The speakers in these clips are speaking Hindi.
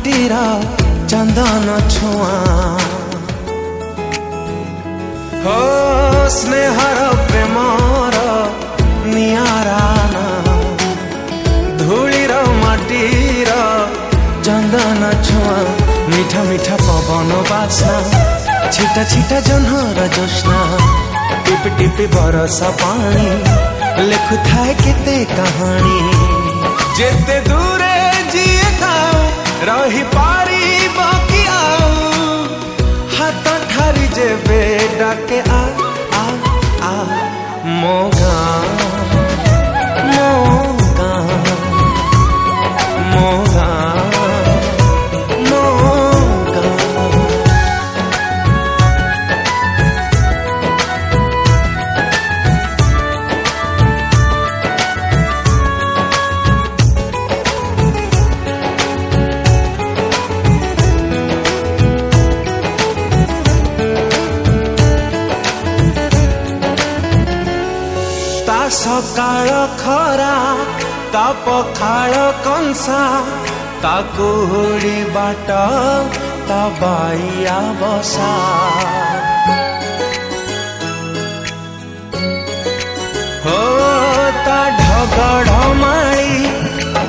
माटीर चंदन छुआ हो स्नेहर प्रेमर नियारा धूलीर माटीर चंदन छुआ मीठा मीठा पवन बासना छिटा छिटा जह्नर जोस्ना टिप टिप बरसा पानी लेखु थाए केते कहानी जेते दूरे जीए थाओ रही पारी बाकी आओ हाथ ठारी जेबे डाके आ आ आ मोगा मोगा मोगा सकाळ खरा ता पखाळ कंसा ता कुहुडी बाट ता बाइया बसा हो ता ढगढमाळी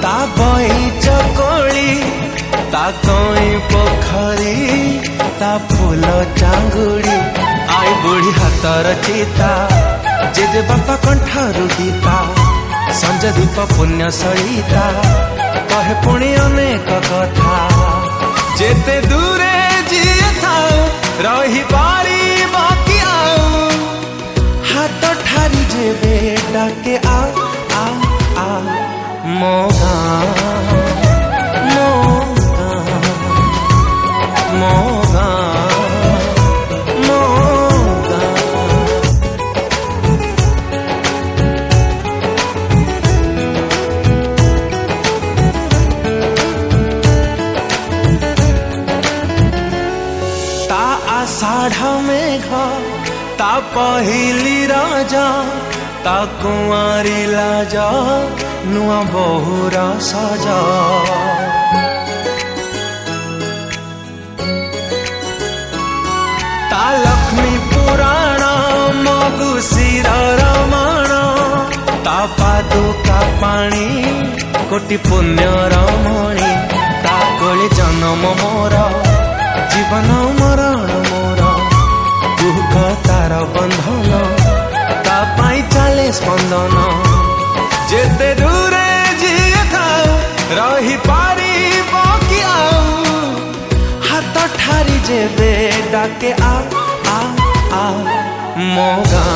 ता बईच कोळी ता कई पोखरी ता फूल चांगुड़ी आई बुढ़ी हातर चिता जेजे बापा कंठारु गीता संजय दीप पुण्य सलिता कहे पुणी अनेक कथा जेते दूरे जीए थाओ रही पारी बाकी आओ हाथ ठारी जेबे डाके आ आ आ मोगा मोगा मोगा आषाढ़ मेघ ता पहिली राजा ता कुंवारी लाजा नुआ बहुर सजा ता लक्ष्मी पुराण मगुशीर रमण ता पादुका पाणी कोटि पुण्य रमणी ता कोले जन्म मोर जीवन मरण मोर दुख तार बंधन ता पाई चले स्पंदन जेते दूरे जीए थाओ रही पारी बाकी आओ हाथ ठारी जेबे डाके आ आ आ मोगा।